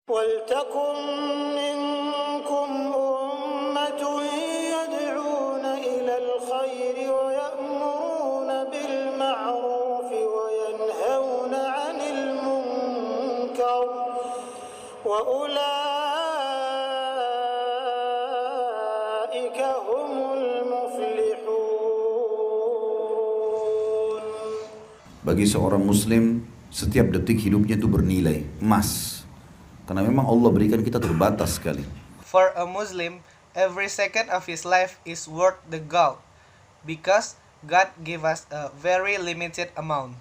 وَلْتَكُنْ مِنْكُمْ أُمَّةٌ يَدْعُونَ إِلَى الْخَيْرِ وَيَأْمُرُونَ بِالْمَعْرُوفِ وَيَنْهَوْنَ عَنِ الْمُنكَرِ وَأُولَئِكَ هُمُ الْمُفْلِحُونَ. Bagi seorang muslim, setiap detik hidupnya itu bernilai, emas. Karena memang Allah berikan kita terbatas sekali. For a Muslim, every second of his life is worth the gold, because God gave us a very limited amount.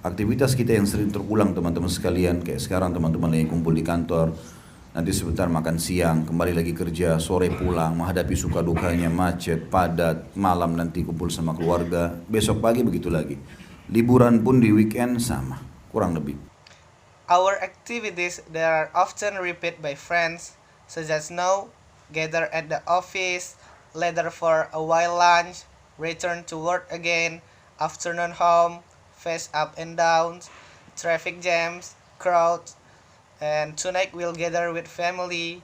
Aktivitas kita yang sering terulang teman-teman sekalian, kayak sekarang teman-teman lagi kumpul di kantor, nanti sebentar makan siang, kembali lagi kerja, sore pulang, menghadapi suka dukanya, macet, padat, malam nanti kumpul sama keluarga, besok pagi begitu lagi. Liburan pun di weekend sama, kurang lebih. Our activities that are often repeated by friends, such as now, gather at the office, later for a while lunch, return to work again, afternoon home, face up and downs, traffic jams, crowds, and tonight we'll gather with family,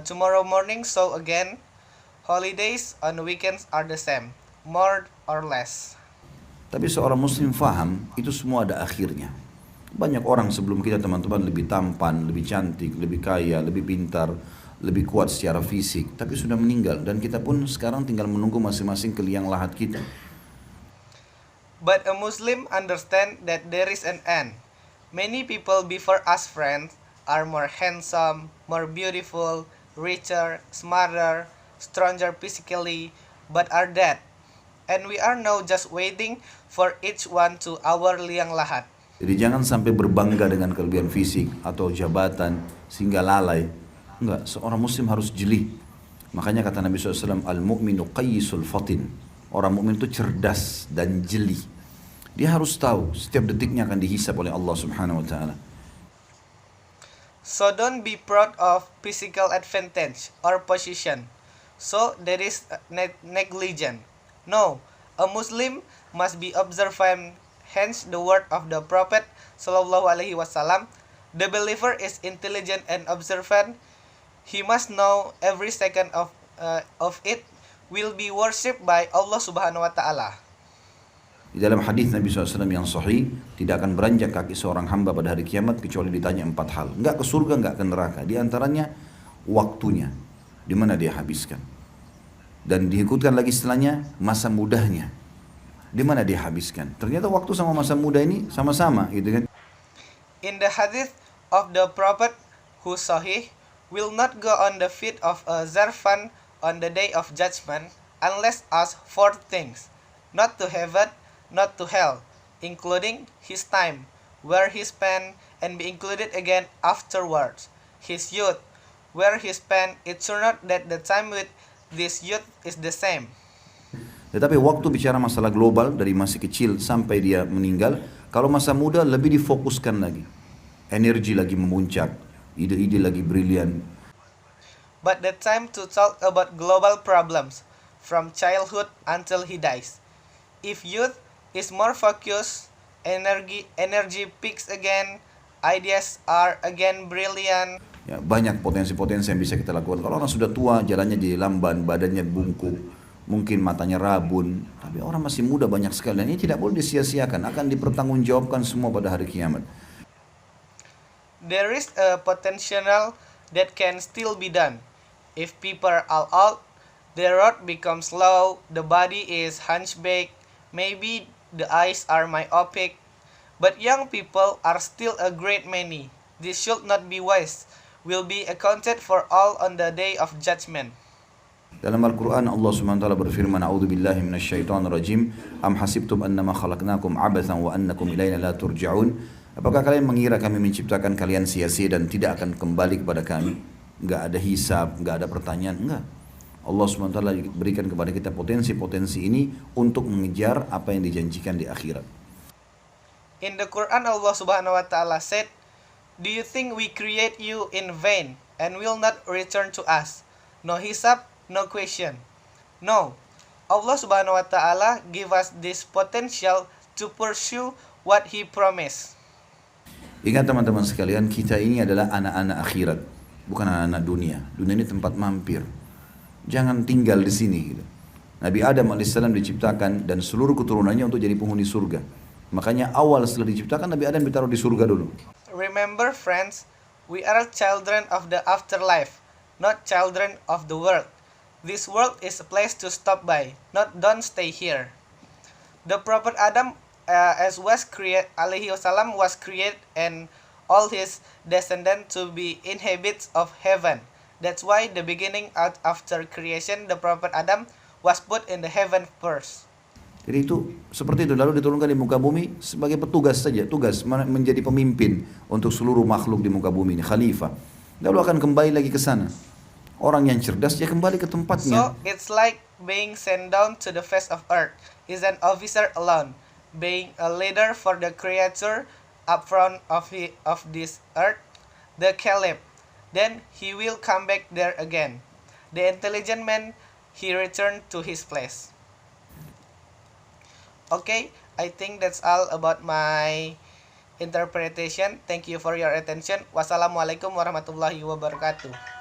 tomorrow morning so again. Holidays on weekends are the same, more or less. Tapi seorang muslim faham, itu semua ada akhirnya. Banyak orang sebelum kita teman-teman lebih tampan, lebih cantik, lebih kaya, lebih pintar, lebih kuat secara fisik, tapi sudah meninggal dan kita pun sekarang tinggal menunggu masing-masing ke liang lahat kita. But a Muslim understand that there is an end. Many people before us friends are more handsome, more beautiful, richer, smarter, stronger physically, but are dead. And we are now just waiting for each one to our liang lahat. Jadi jangan sampai berbangga dengan kelebihan fisik atau jabatan sehingga lalai. Enggak, seorang muslim harus jeli. Makanya kata Nabi SAW, Al-mu'minu qayyisul fatin. Orang mukmin itu cerdas dan jeli. Dia harus tahu setiap detiknya akan dihisab oleh Allah Subhanahu wa taala. So don't be proud of physical advantage or position. So that is negligent. No, a Muslim must be observant. Hence the word of the Prophet sallallahu alaihi wasallam, the believer is intelligent and observant. He must know every second of it will be worshipped by Allah Subhanahu wa taala. Di dalam hadis Nabi SAW yang sahih, tidak akan beranjak kaki seorang hamba pada hari kiamat kecuali ditanya 4 hal. Enggak ke surga, enggak ke neraka. Di antaranya waktunya, di mana dia habiskan. Dan diikutkan lagi setelahnya masa mudahnya, di mana dia habiskan. Ternyata waktu sama masa muda ini sama-sama, gitu kan? In the hadith of the Prophet who sahih, will not go on the feet of a zarfan on the day of judgment unless asked 4 things: not to heaven, not to hell, including his time, where he spent, and be included again afterwards. His youth, where he spent, it should not that the time with this youth is the same. Tetapi waktu bicara masalah global dari masih kecil sampai dia meninggal, kalau masa muda lebih difokuskan lagi. Energi lagi memuncak, ide-ide lagi brilian. But the time to talk about global problems from childhood until he dies. If youth is more focused, energy peaks again, ideas are again brilliant. Ya, banyak potensi-potensi yang bisa kita lakukan. Kalau orang sudah tua, jalannya jadi lamban, badannya bungkuk, mungkin matanya rabun, tapi orang masih muda banyak sekali. Dan ini tidak boleh disia-siakan, akan dipertanggungjawabkan semua pada hari kiamat. There is a potential that can still be done. If people are all out, the road becomes slow, the body is hunchback, maybe the eyes are myopic, but young people are still a great many. This should not be wise, will be accounted for all on the day of judgment. Dalam Al-Quran Allah SWT berfirman, A'udhu billahi minasyaitonir rajim, Am hasibtum annama khalaqnakum abathan wa annakum ilayna la turja'un. Apakah kalian mengira kami menciptakan kalian sia-sia dan tidak akan kembali kepada kami? Enggak ada hisab, enggak ada pertanyaan, enggak. Allah SWT berikan kepada kita potensi-potensi ini untuk mengejar apa yang dijanjikan di akhirat. In the Quran Allah Subhanahu wa taala said, do you think we create you in vain and will not return to us? No hisab, no question. No, Allah Subhanahu wa taala give us this potential to pursue what he promised. Ingat teman-teman sekalian, kita ini adalah anak-anak akhirat, bukan anak-anak dunia. Dunia ini tempat mampir. Jangan tinggal di sini. Gitu. Nabi Adam alaihissalam diciptakan dan seluruh keturunannya untuk jadi penghuni surga. Makanya awal setelah diciptakan Nabi Adam ditaruh di surga dulu. Remember friends, we are children of the afterlife, not children of the world. This world is a place to stop by, not don't stay here. The Prophet Adam as was created, alaihi wasallam, was created and all his descendants to be inhabitants of heaven. That's why the beginning out after creation, the Prophet Adam was put in the heaven first. Jadi itu seperti itu, lalu diturunkan di muka bumi sebagai petugas saja, tugas menjadi pemimpin untuk seluruh makhluk di muka bumi ini, khalifah. Lalu akan kembali lagi ke sana. Orang yang cerdas dia kembali ke tempatnya. So it's like being sent down to the face of earth. Is an officer alone, being a leader for the creature up front of this earth, the caliph. Then he will come back there again. The intelligent man, he returned to his place. Okay, I think that's all about my interpretation. Thank you for your attention. Wassalamualaikum warahmatullahi wabarakatuh.